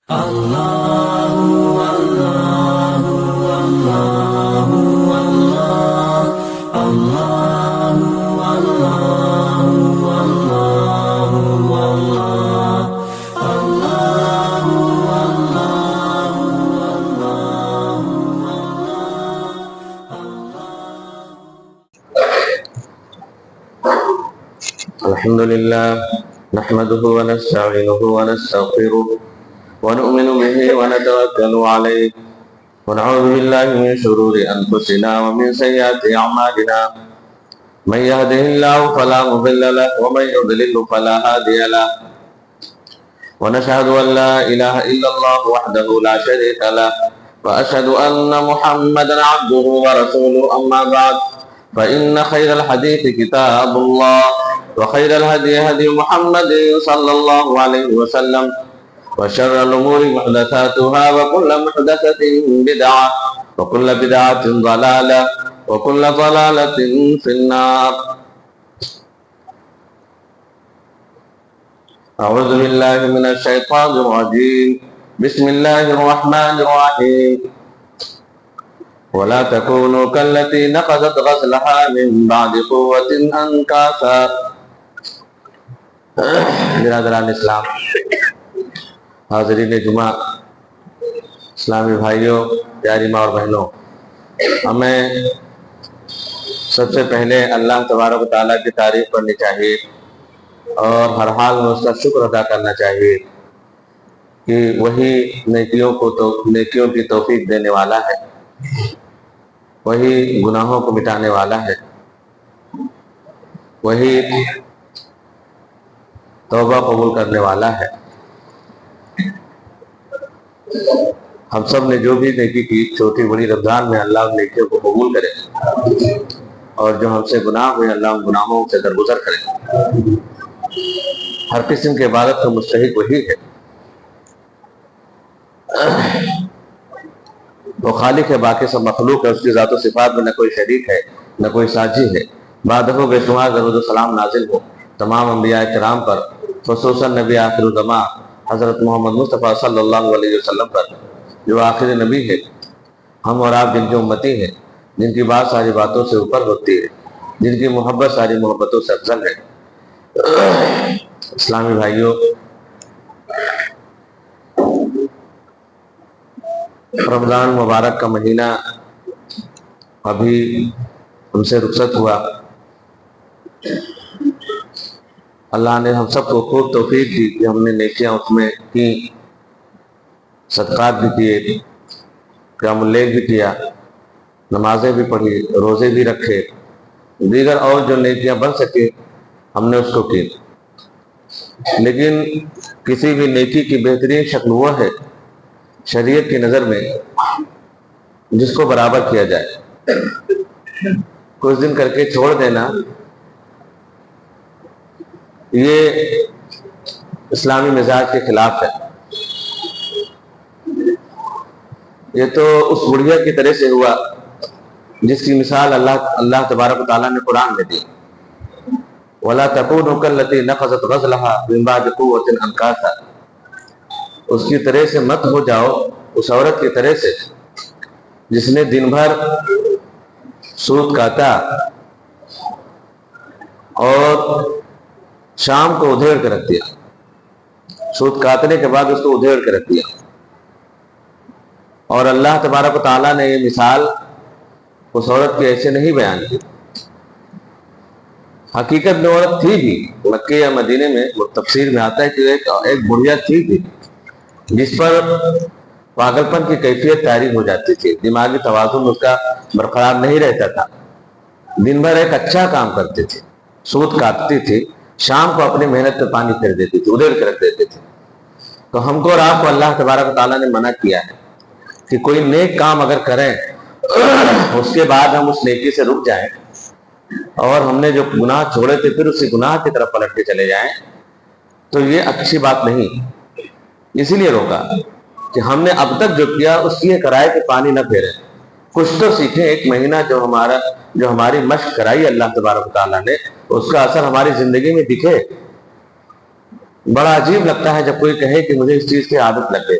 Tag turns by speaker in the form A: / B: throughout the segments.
A: الحمد لله نحمده ونستعينه ونستغفره ونؤمن به ونتوكل عليه ونعوذ بالله من شرور أنفسنا ومن سيئات أعمالنا من يهده الله فلا مضل له ومن يضلل فلا هادي له ونشهد أن لا إله إلا الله وحده لا شريك له وأشهد أن محمدا عبده ورسوله أما بعد فإن خير الحديث كتاب الله وخير الهدي هدي محمد صلى الله عليه وسلم وشر الأمور محدثاتها وكل محدثة بدعة وكل بدعة ضلالة وكل ضلالة في النار. أعوذ بالله من الشيطان الرجيم. بسم الله الرحمن الرحيم. ولا تكونوا كالتي نقضت غزلها من بعد قوة أنكاثا. برادران اسلام، حاضرین جمعہ، اسلامی بھائیوں، پیاری ماں اور بہنوں، ہمیں سب سے پہلے اللہ تبارک و تعالیٰ کی تعریف کرنی چاہیے اور ہر حال میں اس کا شکر ادا کرنا چاہیے کہ وہی نیکیوں کی توفیق دینے والا ہے، وہی گناہوں کو مٹانے والا ہے، وہی توبہ قبول کرنے والا ہے. ہم سب نے جو بھی نیکی کی، چھوٹی بڑی، رمضان میں اللہ ان نیکیوں کو قبول کرے اور جو ہم سے گناہ ہوئے اللہ ان گناہوں سے درگزر کرے. ہر قسم کی عبادت کا مستحق وہی ہے. وہ خالق ہے، باقی سب مخلوق ہے. اس کی ذات و صفات میں نہ کوئی شریک ہے نہ کوئی ساجی ہے. بعدہ بے شمار درود و سلام نازل ہو تمام انبیاء کرام پر، خصوصاً نبی آخر الزماں حضرت محمد مصطفیٰ صلی اللہ علیہ وسلم پر، جو آخری نبی ہے، ہم اور آپ جن کی امتی ہیں، جن کی بات ساری باتوں سے اوپر ہوتی ہے، جن کی محبت ساری محبتوں سے افضل ہے. اسلامی بھائیوں، رمضان مبارک کا مہینہ ابھی ہم سے رخصت ہوا. اللہ نے ہم سب کو خوب توفیق دی کہ ہم نے نیکیاں اس میں کی، صدقات بھی کیے، قیام اللیل بھی کیا، نمازیں بھی پڑھی، روزے بھی رکھے، دیگر اور جو نیکیاں بن سکے ہم نے اس کو کی. لیکن کسی بھی نیکی کی بہترین شکل وہ ہے شریعت کی نظر میں جس کو برابر کیا جائے. کچھ دن کر کے چھوڑ دینا یہ اسلامی مزاج کے خلاف ہے. یہ تو اس بڑھیا کی طرح سے ہوا جس کی مثال اللہ تبارک و تعالیٰ نے قرآن میں دی. وَلَا تَكُونُوا كَالَّتِي نَقَضَتْ غَزْلَهَا مِن بَعْدِ قُوَّةٍ أَنْكَاثًا. اس کی طرح سے مت ہو جاؤ، اس عورت کی طرح سے جس نے دن بھر سود کاٹا اور شام کو ادھیڑ کے رکھ دیا. سود کاٹنے کے بعد اس کو ادھیڑ کے رکھ دیا. اور اللہ تبارک و تعالیٰ نے یہ مثال اس عورت کی ایسے نہیں بیان کی. حقیقت میں عورت تھی بھی، مکے یا مدینے میں تفسیر میں آتا ہے کہ ایک بڑھیا تھی بھی جس پر پاگل پن کی کیفیت طاری ہو جاتی تھی، دماغی توازن اس کا برقرار نہیں رہتا تھا. دن بھر ایک اچھا کام کرتی تھی، سود کاٹتی تھی، شام کو اپنی محنت پہ پانی پھیر دیتی تھی، ادھیڑ کے رکھ دیتی تھی. تو ہم کو اور آپ کو اللہ تبارک و تعالیٰ نے منع کیا ہے کہ کوئی نیک کام اگر کریں اس کے بعد ہم اس نیکی سے رک جائیں اور ہم نے جو گناہ چھوڑے تھے پھر اسی گناہ کی طرف پلٹ کے چلے جائیں تو یہ اچھی بات نہیں. اسی لیے روکا کہ ہم نے اب تک جو کیا اس کی یہ کرائے کہ پانی نہ پھیرے. کچھ تو سیکھیں. ایک مہینہ جو ہماری مشق کرائی اللہ تبارک و تعالیٰ نے، اس کا اثر ہماری زندگی میں دکھے. بڑا عجیب لگتا ہے جب کوئی کہے کہ مجھے اس چیز کی عادت لگ گئی.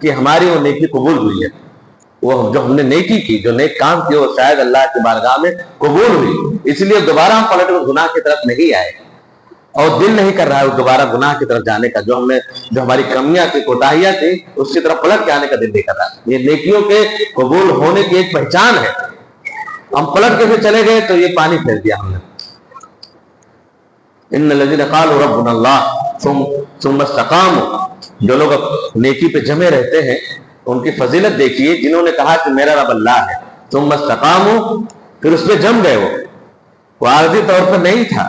A: کہ ہماری وہ نیکی قبول ہوئی ہے، وہ جو ہم نے نیکی کی، جو نیک کام کیے، وہ شاید اللہ کی بارگاہ میں قبول ہوئی، اس لیے دوبارہ ہم پلٹ کر گناہ کی طرف نہیں آئے، اور دل نہیں کر رہا ہے دوبارہ گناہ کی طرف جانے کا، جو ہماری کمیاں تھی، کوتاہیاں تھی، اس کی طرف پلٹ کے آنے کا دل نہیں کر رہا۔ یہ نیکیوں کے قبول ہونے کی ایک پہچان ہے۔ ہم پلٹ کے پھر چلے گئے تو یہ پانی پھیر دیا ہم نے۔ ان الذين قالوا ربنا الله ثم استقاموا، جو لوگ نیکی پہ جمے رہتے ہیں ان کی فضیلت دیکھیے، جنہوں نے کہا کہ میرا رب اللہ ہے، ثم استقاموا، پھر اس پہ جم گئے، وہ عارضی طور پر نہیں تھا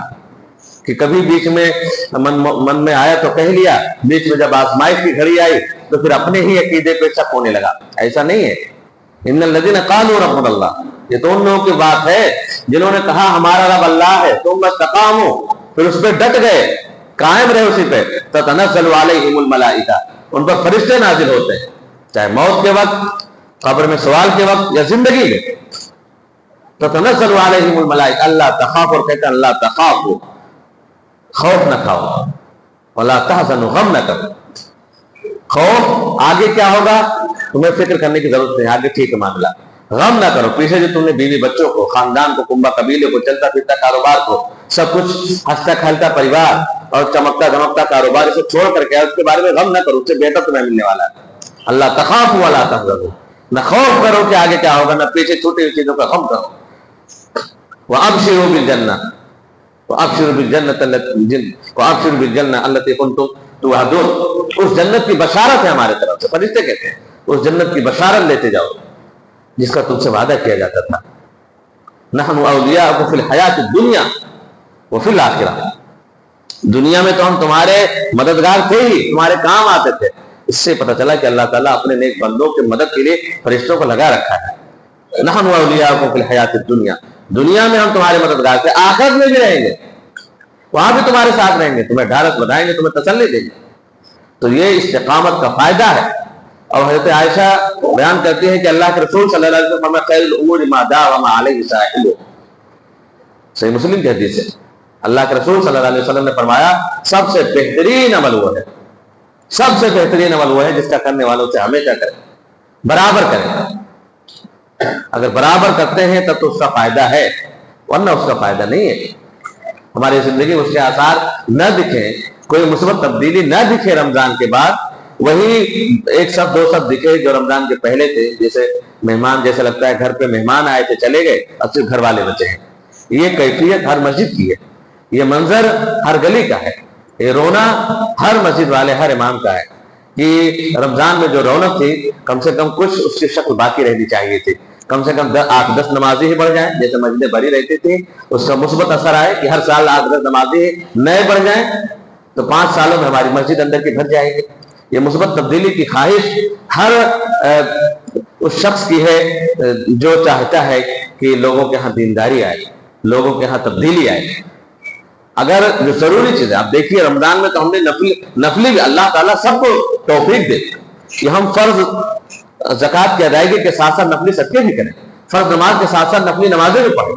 A: کہ کبھی بیچ میں من میں آیا تو کہہ لیا، بیچ میں جب آزمائش کی گھڑی آئی تو پھر اپنے ہی عقیدے پہ شک ہونے لگا، ایسا نہیں ہے۔ ان الذين قالوا ربنا الله، یہ تو ان لوگوں کی بات ہے جنہوں نے کہا ہمارا رب اللہ ہے، ثم استقاموا، پھر اس پہ ڈٹ گئے، قائم رہے اسی پہ، تتنزل علیہم الملائکہ، ان پر فرشتے نازل ہوتے ہیں، چاہے موت کے وقت، قبر میں سوال کے وقت، یا زندگی میں۔ تتنزل علیہم الملائکہ اللہ تخافوا، اور کہتے ہیں اللہ تخافوا، خوف نہ کھاؤ، ولا تحزنوا، غم نہ کرو۔ خوف آگے کیا ہوگا تمہیں فکر کرنے کی ضرورت نہیں، آگے ٹھیک ہے معاملہ، غم نہ کرو، پیچھے جو تم نے بیوی بچوں کو، خاندان کو، کنبہ قبیلے کو، چلتا پھرتا کاروبار کو، سب کچھ ہنستا کھیلتا پریوار اور چمکتا دمکتا کاروبار، اسے چھوڑ کر کے اس کے بارے میں غم نہ کرو، اس سے بہتر تمہیں ملنے والا ہے۔ اللہ تخافوا ولا تحزنوا، نہ خوف کرو کہ آگے کیا ہوگا، نہ پیچھے چھوٹی ہوئی چیزوں کا غم کرو۔ وابشروا بالجنہ، وابشروا بالجنہ التی کنتم توعدون، اس جنت کی بشارت ہے ہمارے طرف سے، فرشتے کہتے ہیں اس جنت کی بشارت لیتے جاؤ جس کا تم سے وعدہ کیا جاتا تھا۔ نحن اولیاءکم فی الحیات الدنیا وفی الآخرہ، دنیا میں تو ہم تمہارے مددگار تھے ہی، تمہارے کام آتے تھے۔ اس سے پتہ چلا کہ اللہ تعالیٰ اپنے نیک بندوں کی مدد کے لیے فرشتوں کو لگا رکھا ہے۔ نحن اولیاءکم فی الحیات الدنیا، دنیا میں ہم تمہارے مددگار تھے، آخرت میں بھی رہیں گے، وہاں بھی تمہارے ساتھ رہیں گے، تمہیں ڈھارس بدھائیں گے، تمہیں تسلی دیں گے۔ تو یہ استقامت کا فائدہ ہے۔ اور حضرت عائشہ بیان کرتی ہے کہ اللہ کے رسول صلی اللہ علیہ وسلم فرمایا خیر الامور ما داوم علیہ صاحبہ، صحیح مسلم کی حدیث ہے، اللہ کے رسول صلی اللہ علیہ وسلم نے فرمایا سب سے بہترین عمل وہ ہے، سب سے بہترین عمل وہ ہے جس کا کرنے والوں سے ہمیشہ کریں، برابر کریں۔ اگر برابر کرتے ہیں تب تو اس کا فائدہ ہے، ورنہ اس کا فائدہ نہیں ہے۔ ہماری زندگی میں اس کے آثار نہ دکھیں، کوئی مثبت تبدیلی نہ دکھے رمضان کے بعد، وہی ایک سب دو سب دکھے جو رمضان کے پہلے تھے، جیسے مہمان، جیسے لگتا ہے گھر پہ مہمان آئے تھے چلے گئے، اب صرف گھر والے بچے ہیں۔ یہ کیفیت ہر مسجد کی ہے، یہ منظر ہر گلی کا ہے، یہ رونا ہر مسجد والے، ہر امام کا ہے کہ رمضان میں جو رونق تھی کم سے کم کچھ اس کی شکل باقی رہنی چاہیے تھی، کم سے کم 8-10 نمازی ہی بڑھ جائیں، جیسے مسجدیں بھری رہتی تھی، اس کا مثبت اثر آئے کہ ہر سال 8-10 نمازی نئے بڑھ جائیں تو 5 سالوں میں ہماری مسجد اندر کی بھر جائے گی۔ یہ مثبت تبدیلی کی خواہش ہر اس شخص کی ہے جو چاہتا ہے کہ لوگوں کے ہاں دینداری آئے، لوگوں کے ہاں تبدیلی آئے۔ اگر جو ضروری چیز ہے، آپ دیکھیے رمضان میں تو ہم نے نفلی بھی، اللہ تعالیٰ سب کو توفیق دے کہ ہم فرض زکوٰۃ کی ادائیگی کے ساتھ ساتھ نفلی صدقے بھی کریں، فرض نماز کے ساتھ ساتھ نفلی نمازیں بھی پڑھیں،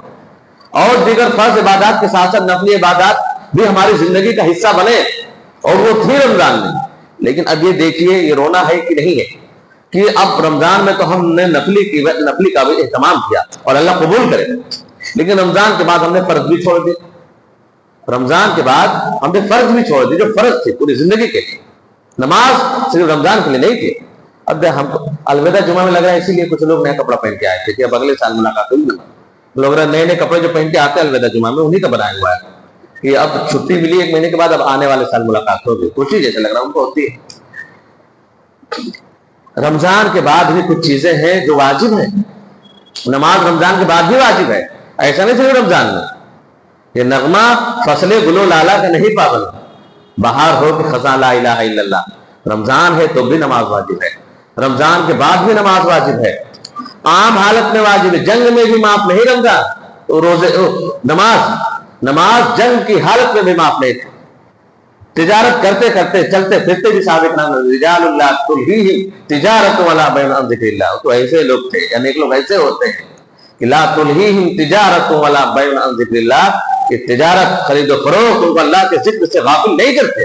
A: اور دیگر فرض عبادات کے ساتھ ساتھ نفلی عبادات بھی ہماری زندگی کا حصہ بنے، اور وہ تھی رمضان میں۔ لیکن اب یہ دیکھیے یہ رونا ہے کہ نہیں ہے کہ اب رمضان میں تو ہم نے نفلی کا بھی اہتمام کیا اور اللہ قبول کرے، لیکن رمضان کے بعد ہم نے فرض بھی چھوڑ دی، رمضان کے بعد ہم نے فرض بھی چھوڑ دی جو فرض تھی پوری زندگی کے لیے، نماز صرف رمضان کے لیے نہیں تھی۔ اب ہم الوداع جمعہ میں لگ رہا ہے، اسی لیے کچھ لوگ نیا کپڑا پہن کے آئے تھے کہ اب اگلے سال ملاقات ہوگی، لوگ نئے کپڑے جو پہن کے آتے ہیں الوداع جمعہ میں انہی کا بنایا ہوا ہے کہ اب چھٹی ملی 1 مہینے کے بعد، اب آنے والے سال ملاقات ہوگی، خوشی جیسے لگ رہا ان کو ہوتی ہے۔ رمضان کے بعد بھی کچھ چیزیں ہیں جو واجب ہیں، نماز رمضان کے بعد بھی واجب ہے، ایسا نہیں صرف رمضان میں۔ یہ نغمہ فصل گلو لالا کا نہیں پابند، بہار ہو کہ خزاں لا الہ الا اللہ، رمضان ہے تو بھی نماز واجب ہے، رمضان کے بعد بھی نماز واجب ہے، عام حالت میں واجب ہے، جنگ میں بھی معاف نہیں رمضان، روزے نماز جنگ کی حالت میں بھی معاف نہیں، تجارت کرتے کرتے چلتے پھرتے بھی ثابت نہ، رجال اللہ تلہیہم تجارت ولا بیع عن ذکر اللہ، تو ایسے لوگ تھے، یعنی ایک لوگ ایسے ہوتے ہیں کہ لا تلہیہم تجارت ولا بیع عن ذکر اللہ، کہ تجارت خرید و فروخت ان کو اللہ کے ذکر سے غافل نہیں کرتے،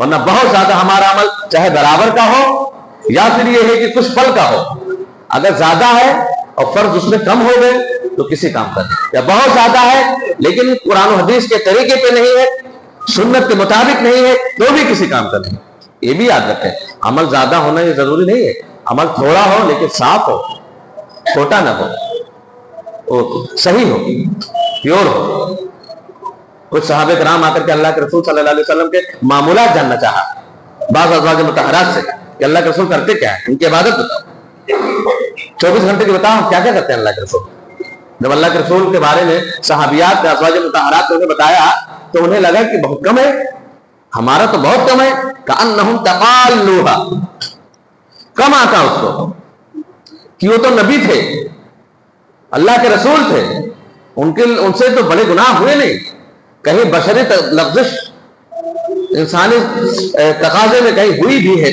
A: ورنہ بہت زیادہ ہمارا عمل چاہے برابر کا ہو یا پھر یہ ہے کہ کچھ پل کا ہو، اگر زیادہ ہے اور فرض اس میں کم ہو گئے تو کسی کام کا نہیں، یا بہت زیادہ ہے لیکن قرآن و حدیث کے طریقے پہ نہیں ہے، سنت کے مطابق نہیں ہے، تو بھی کسی کام کا نہیں۔ یہ بھی یاد رکھیں، عمل زیادہ ہونا یہ ضروری نہیں ہے، عمل تھوڑا ہو لیکن صاف ہو، چھوٹا نہ ہو، صحیح ہو، پیور ہو۔ کچھ صحابہ کرام آ کر کے اللہ کے رسول صلی اللہ علیہ وسلم کے معمولات جاننا چاہا بعض ازواج مطہرات سے کہ اللہ کے رسول کرتے کیا ہے، ان کی عبادت بتاؤ، 24 گھنٹے کی بتاؤ کیا کیا کرتے ہیں اللہ کے رسول۔ جب اللہ کے رسول کے بارے میں صحابیات ازواج مطہرات کو انہیں بتایا تو انہیں لگا کہ بہت کم ہے، ہمارا تو بہت کم ہے، کأنہم تقالوہا، کم آتا اس کو، کہ وہ تو نبی تھے، اللہ کے رسول تھے، ان سے تو بڑے گناہ ہوئے نہیں، کہیں بشری لغزش انسانی تقاضے میں کہیں ہوئی بھی ہے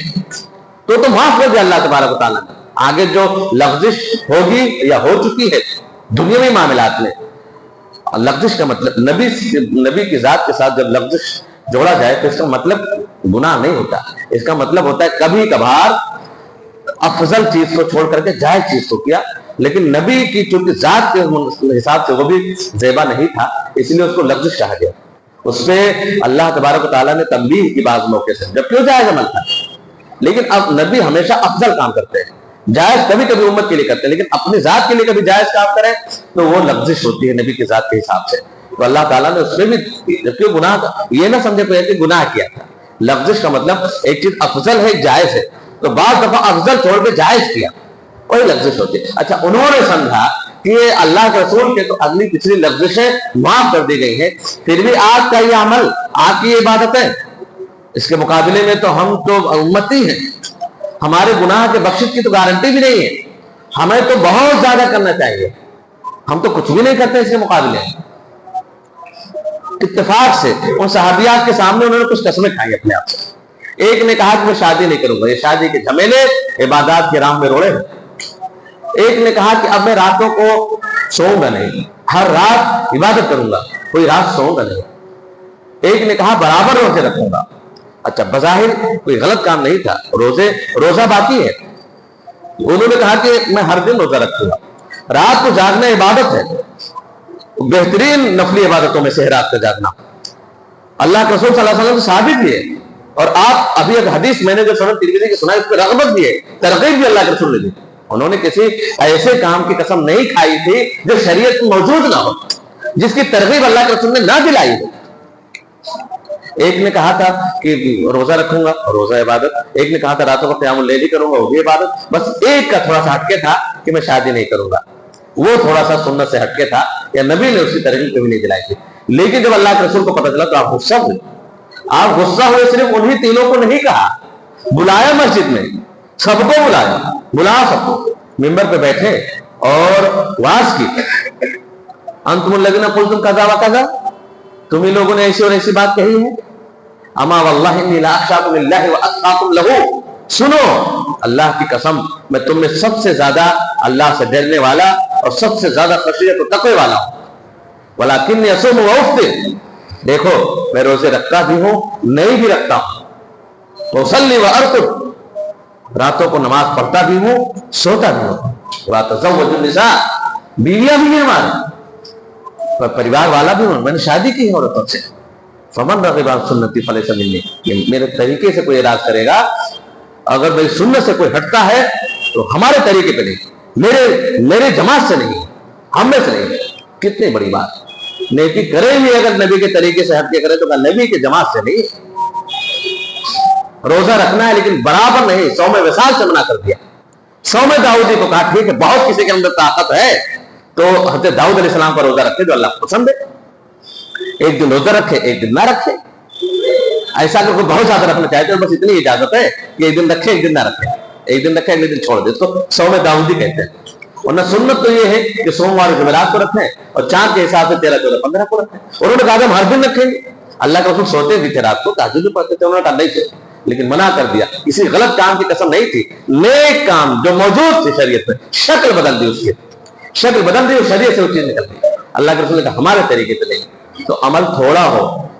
A: تو معاف کر دیا اللہ تبارک و تعالیٰ نے۔ آگے جو لغزش ہوگی یا ہو چکی ہے دنیاوی معاملات میں، لغزش کا مطلب نبی کی ذات کے ساتھ جب لغزش جوڑا جائے تو اس کا مطلب گناہ نہیں ہوتا، اس کا مطلب ہوتا ہے کبھی کبھار افضل چیز کو چھوڑ کر کے جائز چیز کو کیا، لیکن نبی کی چونکہ ذات کے حساب سے وہ بھی زیبا نہیں تھا، اس لیے اس کو لغزش کہا گیا۔ اس پہ اللہ تبارک و تعالیٰ نے تنبیہ کی بعض موقع سے، جب کیوں جائز عمل تھا، لیکن اب نبی ہمیشہ افضل کام کرتے ہیں، جائز کبھی کبھی امت کے لیے کرتے ہیں، لیکن اپنی ذات کے لیے کبھی جائز کام کریں تو وہ لغزش ہوتی ہے نبی کی ذات کے حساب سے۔ تو اللہ تعالیٰ نے اس میں بھی جبکہ گناہ کا یہ نہ سمجھے کوئی کہ گناہ کیا تھا، لغزش کا مطلب ایک چیز افضل ہے جائز ہے، تو بعض دفعہ افضل چھوڑ کے جائز کیا، وہی لغزش ہوتی ہے۔ اچھا انہوں نے سمجھا کہ یہ اللہ کے رسول کے تو اگلی پچھلی لغزشیں معاف کر دی گئی ہیں، پھر بھی آپ کا یہ عمل، آپ کی یہ عبادتیں، اس کے مقابلے میں تو ہم تو امتی ہیں، ہمارے گناہ کے بخشش کی تو گارنٹی بھی نہیں ہے، ہمیں تو بہت زیادہ کرنا چاہیے، ہم تو کچھ بھی نہیں کرتے اس کے مقابلے۔ اتفاق سے ان صحابیات کے سامنے انہوں نے کچھ قسمیں کھائی اپنے آپ سے۔ ایک نے کہا کہ میں شادی نہیں کروں گا، یہ شادی کے جھمیلے عبادات کے راہ میں روڑے ہیں۔ ایک نے کہا کہ اب میں راتوں کو سوؤں گا نہیں، ہر رات عبادت کروں گا، کوئی رات سوؤں گا نہیں۔ ایک نے کہا برابر روزے رکھوں گا۔ اچھا بظاہر کوئی غلط کام نہیں تھا، روزہ باقی ہے، انہوں نے کہا کہ میں ہر دن روزہ رکھوں گا۔ رات کو جاگنا عبادت ہے، بہترین نفلی عبادتوں میں سے ہے رات کا جاگنا، اللہ کے رسول صلی اللہ علیہ وسلم سے ثابت بھی ہے، اور آپ ابھی ایک حدیث میں نے جو سنن ترمذی کی سنائی اس پہ رغبت بھی ہے، ترغیب بھی اللہ کے رسول نے دی۔ انہوں نے کسی ایسے کام کی قسم نہیں کھائی تھی جو شریعت میں موجود نہ ہو، جس کی ترغیب اللہ کے رسول نے نہ دلائی ہو۔ ایک نے کہا تھا کہ روزہ رکھوں گا، روزہ عبادت۔ ایک نے کہا تھا راتوں کو قیام اللیل کروں گا، وہ بھی عبادت۔ بس ایک کا تھوڑا سا ہٹکے تھا کہ میں شادی نہیں کروں گا، وہ تھوڑا سا سنت سے ہٹکے تھا، یا نبی نے اس کی ترغیب کبھی نہیں دلائی تھی۔ لیکن جب اللہ کے رسول کو پتہ چلا تو آپ غصہ ہوئے، آپ غصہ ہوئے، صرف انہی تینوں کو نہیں کہا، بلایا مسجد میں، سب کو بلایا سب کو، ممبر پہ بیٹھے اور واعظ کی، انتم الذین قلتم کذا و کذا، تم ہی لوگوں نے ایسی اور ایسی بات کہی ہے، اما واللہ انی لاخشاکم للہ واتقاکم لہ، سنو اللہ کی قسم میں تم میں سب سے زیادہ اللہ سے ڈرنے والا اور سب سے زیادہ خشیت و تقوی والا ہوں، ولکنی اصوم وافطر، دیکھو میں روزے رکھتا بھی ہوں نہیں بھی رکھتا ہوں، وأصلی وأرقد، راتوں کو نماز پڑھتا بھی ہوں سوتا بھی ہوں، وأتزوج النساء، بیویاں بھی ہیں ہمارے، پریوار والا بھی ہوں، میں نے شادی کی ہے عورتوں سے، فمن رغب عن سنتی فلیس منی، میرے طریقے سے کوئی اعراض کرے گا، اگر میری سنت سے کوئی ہٹتا ہے تو ہمارے طریقے پہ نہیں، میرے جماعت سے نہیں، ہم میں سے نہیں۔ کتنی بڑی بات، نیکی کرے بھی اگر نبی کے طریقے سے ہٹ کے کرے تو نبی کے جماعت سے نہیں۔ روزہ رکھنا ہے لیکن برابر نہیں، صوم وصال سے منع کر دیا۔ صوم داؤدی کو کہا ٹھیک ہے بہت کسی کے اندر طاقت ہے تو حضرت داؤد علیہ السلام کا روزہ رکھے جو اللہ کو پسند ہے، ایک دن روزہ رکھے ایک دن نہ رکھے، ایسا کہ کوئی بہت زیادہ رکھنا چاہتے ہیں، بس اتنی اجازت ہے کہ ایک دن رکھے ایک دن نہ رکھے، ایک دن رکھے ایک دن چھوڑ دے، اس کو صوم داؤدی کہتے ہیں۔ ورنہ سنت تو یہ ہے کہ سوموار جمعرات کو رکھیں اور چاند کے حساب سے 13 14 15 کو رکھیں۔ انہوں نے کہا ہم ہر دن رکھیں گے، اللہ کے رسول سوتے بھی تھے رات کو، تہجد بھی پڑھتے تھے، انہوں نے کہا نہیں تھے، لیکن منع کر دیا، کسی غلط کام کی قسم نہیں تھی، نیک کام جو موجود تھی شریعت میں، شکل بدل دی، اس کی شکل بدل دی اور شریعت سے وہ چیز نکل گئی۔ اللہ کے رسول نے کہا ہمارے طریقے سے نہیں، تو عمل تھوڑا ہو